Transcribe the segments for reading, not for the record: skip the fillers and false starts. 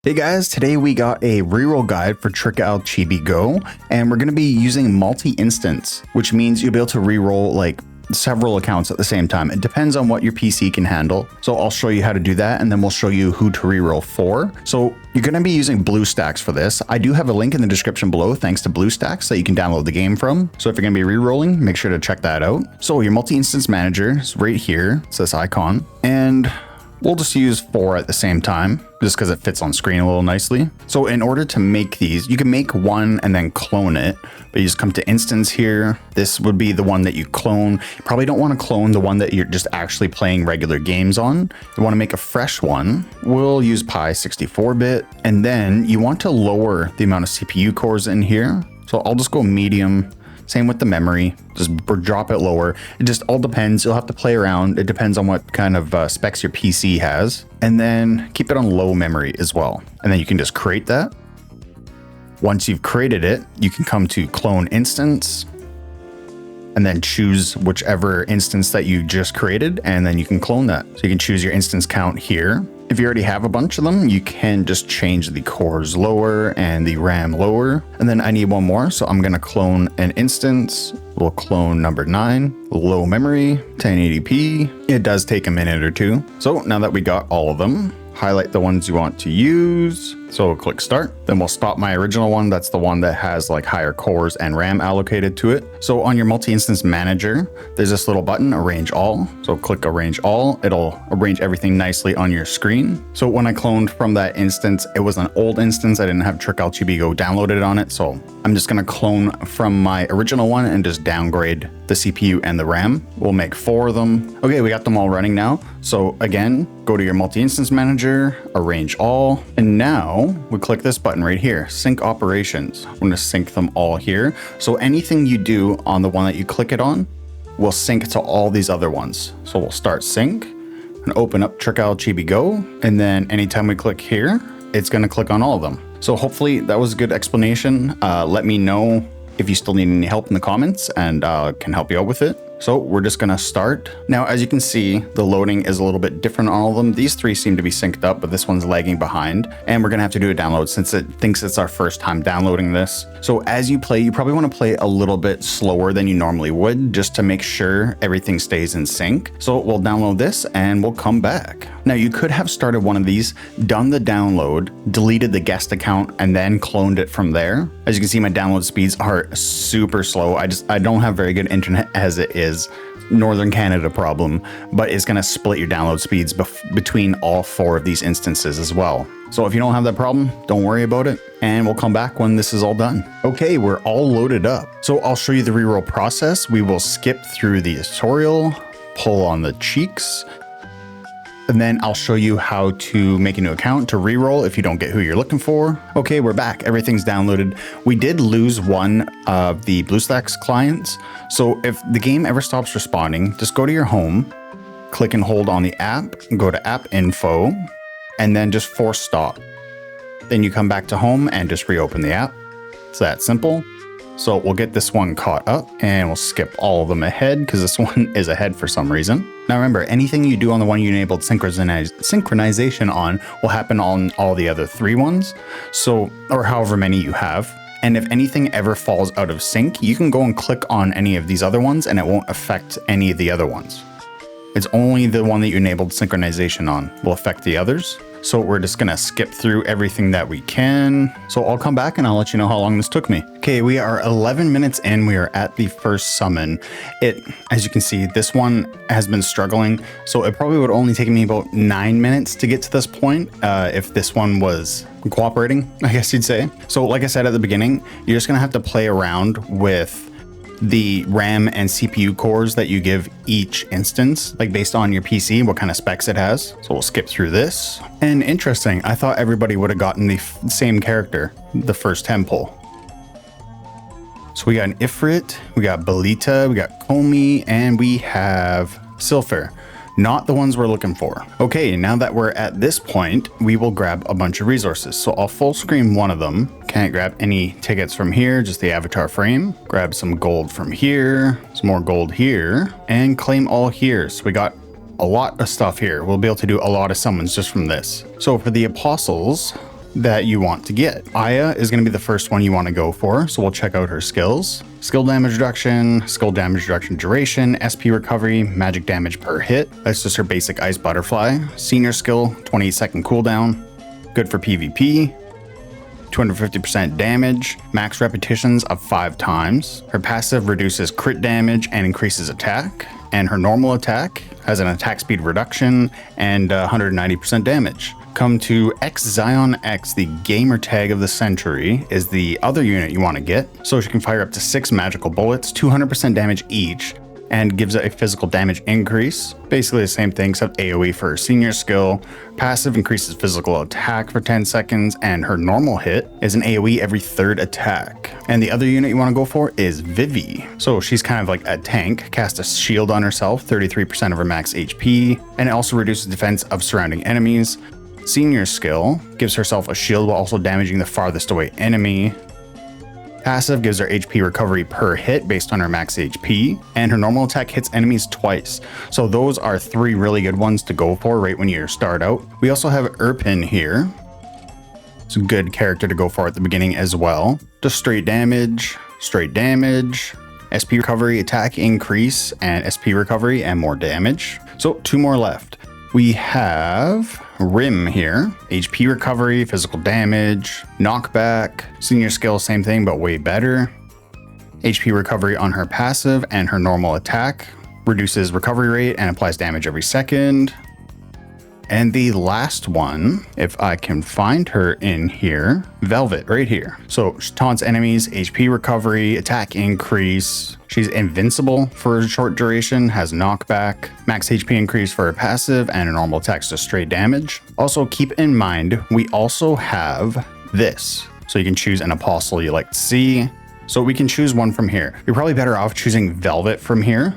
Hey guys, today we got a reroll guide for Trickcal Chibi Go, and we're going to be using multi-instance, which means you'll be able to reroll like several accounts at the same time. It depends on what your PC can handle. So I'll show you how to do that, and then we'll show you who to reroll for. So you're going to be using Bluestacks for this. I do have a link in the description below, thanks to Bluestacks, that you can download the game from. So if you're going to be rerolling, make sure to check that out. So your multi-instance manager is right here. It's this icon, and we'll just use 4 at the same time, just because it fits on screen a little nicely. So in order to make these, you can make one and then clone it, but you just come to instance here. This would be the one that you clone. You probably don't want to clone the one that you're just actually playing regular games on. You want to make a fresh one. We'll use Pi 64-bit, and then you want to lower the amount of CPU cores in here. So I'll just go medium. Same with the memory, just drop it lower. It just all depends. You'll have to play around. It depends on what kind of specs your PC has. And then keep it on low memory as well. And then you can just create that. Once you've created it, you can come to clone instance and then choose whichever instance that you just created, and then you can clone that. So you can choose your instance count here. If you already have a bunch of them, you can just change the cores lower and the RAM lower. And then I need one more, so I'm gonna clone an instance. We'll clone number 9, low memory, 1080p. It does take a minute or two. So now that we got all of them, highlight the ones you want to use. So we'll click start. Then we'll stop my original one. That's the one that has like higher cores and RAM allocated to it. So on your multi-instance manager, there's this little button, arrange all. So click arrange all. It'll arrange everything nicely on your screen. So when I cloned from that instance, it was an old instance. I didn't have Trickcal Chibi Go downloaded on it. So I'm just gonna clone from my original one and just downgrade the CPU and the RAM. We'll make 4 of them. Okay, we got them all running now. So again, go to your multi-instance manager, arrange all, and now we click this button right here, sync operations. I'm gonna sync them all here. So anything you do on the one that you click it on will sync to all these other ones. So we'll start sync and open up Trickcal Chibi Go. And then anytime we click here, it's gonna click on all of them. So hopefully that was a good explanation. Let me know if you still need any help in the comments, and can help you out with it. So we're just gonna start. Now, as you can see, the loading is a little bit different on all of them. These 3 seem to be synced up, but this one's lagging behind. And we're gonna have to do a download since it thinks it's our first time downloading this. So as you play, you probably wanna play a little bit slower than you normally would, just to make sure everything stays in sync. So we'll download this and we'll come back. Now you could have started one of these, done the download, deleted the guest account, and then cloned it from there. As you can see, my download speeds are super slow. I don't have very good internet as it is. Northern Canada problem, but it's gonna split your download speeds between all 4 of these instances as well. So if you don't have that problem, don't worry about it, and we'll come back when this is all done. Okay, we're all loaded up. So I'll show you the reroll process. We will skip through the tutorial, pull on the cheeks, and then I'll show you how to make a new account to reroll if you don't get who you're looking for. Okay, we're back. Everything's downloaded. We did lose one of the Bluestacks clients. So if the game ever stops responding, just go to your home, click and hold on the app, go to app info, and then just force stop. Then you come back to home and just reopen the app. It's that simple. So we'll get this one caught up and we'll skip all of them ahead because this one is ahead for some reason. Now remember, anything you do on the one you enabled synchronization on will happen on all the other 3 ones. So, or however many you have. And if anything ever falls out of sync, you can go and click on any of these other ones and it won't affect any of the other ones. It's only the one that you enabled synchronization on will affect the others. So we're just gonna skip through everything that we can. So I'll come back and I'll let you know how long this took me. Okay, we are 11 minutes in. We are at the first summon. As you can see, this one has been struggling. So it probably would only take me about 9 minutes to get to this point if this one was cooperating, I guess you'd say. So like I said at the beginning, you're just gonna have to play around with the RAM and CPU cores that you give each instance, like based on your PC, what kind of specs it has. So we'll skip through this. And interesting, I thought everybody would have gotten the same character, the first 10 pull. So we got an Ifrit, we got Belita, we got Komi, and we have Silpher. Not the ones we're looking for. Okay, now that we're at this point, we will grab a bunch of resources. So I'll full screen one of them. Can't grab any tickets from here, just the avatar frame. Grab some gold from here, some more gold here, and claim all here. So we got a lot of stuff here. We'll be able to do a lot of summons just from this. So for the apostles, that you want to get. Aya is going to be the first one you want to go for, so we'll check out her skills. Skill damage reduction duration, SP recovery, magic damage per hit. That's just her basic ice butterfly. Senior skill, 28-second cooldown, good for PvP. 250% damage, max repetitions of 5 times. Her passive reduces crit damage and increases attack, and her normal attack has an attack speed reduction and 190% damage. Come to X Zion X, the gamer tag of the century, is the other unit you want to get. So she can fire up to 6 magical bullets, 200% damage each, and gives it a physical damage increase. Basically the same thing except AoE for her senior skill. Passive increases physical attack for 10 seconds, and her normal hit is an AoE every 3rd attack. And the other unit you want to go for is Vivi. So she's kind of like a tank, cast a shield on herself, 33% of her max HP, and it also reduces defense of surrounding enemies. Senior skill gives herself a shield while also damaging the farthest away enemy. Passive gives her HP recovery per hit based on her max HP, and her normal attack hits enemies twice. So those are 3 really good ones to go for right when you start out. We also have Erpin here. It's a good character to go for at the beginning as well. Just straight damage, SP recovery, attack increase, and SP recovery and more damage. So 2 more left. We have Rim here, HP recovery, physical damage, knockback, senior skill, same thing, but way better. HP recovery on her passive, and her normal attack reduces recovery rate and applies damage every second. And the last one, if I can find her in here, Velvet right here. So she taunts enemies, HP recovery, attack increase. She's invincible for a short duration, has knockback, max HP increase for her passive, and her normal attacks to straight damage. Also keep in mind, we also have this. So you can choose an apostle you like to see. So we can choose one from here. You're probably better off choosing Velvet from here,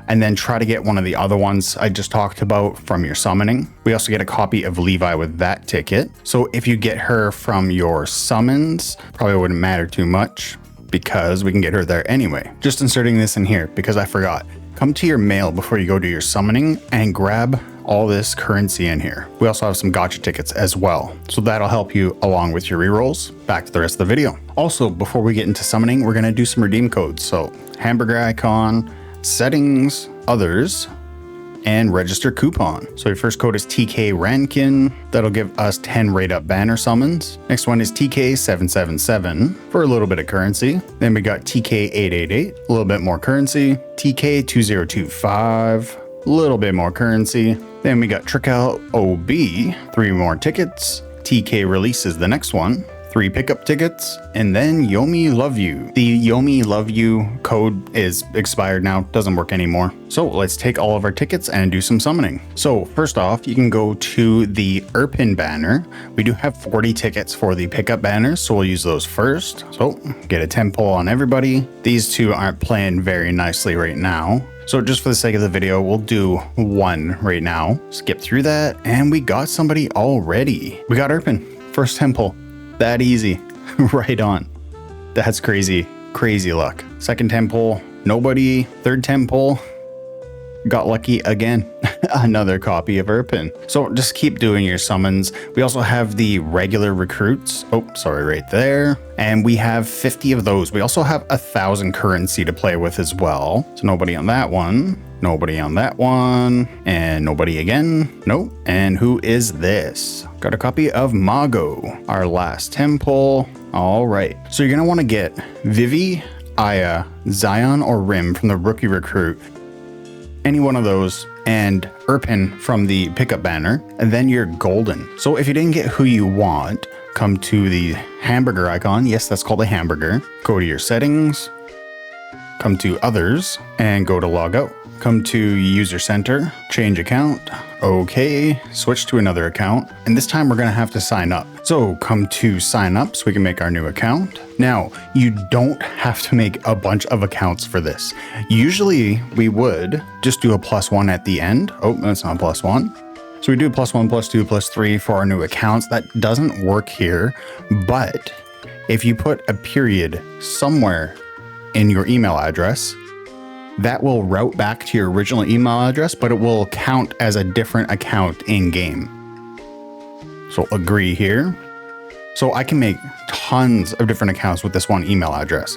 and then try to get one of the other ones I just talked about from your summoning. We also get a copy of Levi with that ticket. So if you get her from your summons, probably wouldn't matter too much because we can get her there anyway. Just inserting this in here because I forgot. Come to your mail before you go to your summoning and grab all this currency in here. We also have some gacha tickets as well. So that'll help you along with your rerolls. Back to the rest of the video. Also, before we get into summoning, we're gonna do some redeem codes. So hamburger icon, settings, others, and register coupon. So your first code is TK Rankin. That'll give us 10 rate up banner summons. Next one is TK777 for a little bit of currency. Then we got TK888, a little bit more currency. TK2025, a little bit more currency. Then we got Trickcal OB, 3 more tickets. TK Release is the next one. 3 pickup tickets, and then Yomi Love You. The Yomi Love You code is expired now, doesn't work anymore. So let's take all of our tickets and do some summoning. So first off, you can go to the Erpin banner. We do have 40 tickets for the pickup banners, so we'll use those first. So get a 10 pull on everybody. These 2 aren't playing very nicely right now. So just for the sake of the video, we'll do 1 right now. Skip through that, and we got somebody already. We got Erpin, first 10 pull. That easy. Right on. That's crazy. Crazy luck. Second 10 pull, nobody. Third 10 pull, got lucky again. Another copy of Erpin. So just keep doing your summons. We also have the regular recruits. Oh, sorry, right there. And we have 50 of those. We also have 1,000 currency to play with as well. So nobody on that one. Nobody on that one. And nobody again. Nope. And who is this? Got a copy of Mago, our last 10 pull. All right. So you're going to want to get Vivi, Aya, Zion, or Rim from the rookie recruit. Any one of those, and Erpin from the pickup banner, and then you're golden. So if you didn't get who you want, come to the hamburger icon. Yes, that's called a hamburger. Go to your settings, come to others, and go to log out. Come to user center, change account. Okay, switch to another account. And this time we're gonna have to sign up. So come to sign up so we can make our new account. Now, you don't have to make a bunch of accounts for this. Usually we would just do a +1 at the end. Oh, that's not a +1. So we do +1, +2, +3 for our new accounts. That doesn't work here, but if you put a period somewhere in your email address, that will route back to your original email address, but it will count as a different account in game. So agree here. So I can make tons of different accounts with this one email address.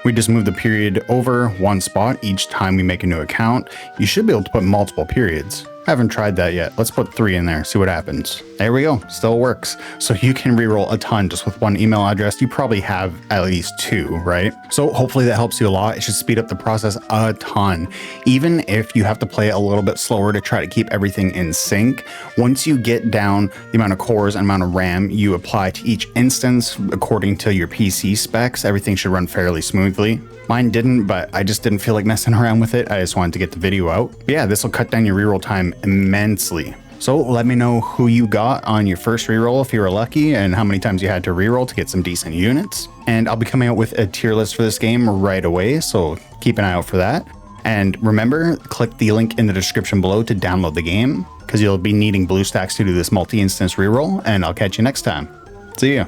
We just move the period over one spot each time we make a new account. You should be able to put multiple periods. I haven't tried that yet. Let's put 3 in there, see what happens. There we go, still works. So you can reroll a ton just with one email address. You probably have at least 2, right? So hopefully that helps you a lot. It should speed up the process a ton. Even if you have to play a little bit slower to try to keep everything in sync, once you get down the amount of cores and amount of RAM you apply to each instance according to your PC specs, everything should run fairly smoothly. Mine didn't, but I just didn't feel like messing around with it. I just wanted to get the video out. But yeah, this will cut down your reroll time immensely. So let me know who you got on your first reroll if you were lucky and how many times you had to reroll to get some decent units. And I'll be coming out with a tier list for this game right away, so keep an eye out for that. And remember, click the link in the description below to download the game, because you'll be needing Bluestacks to do this multi-instance reroll, and I'll catch you next time. See ya.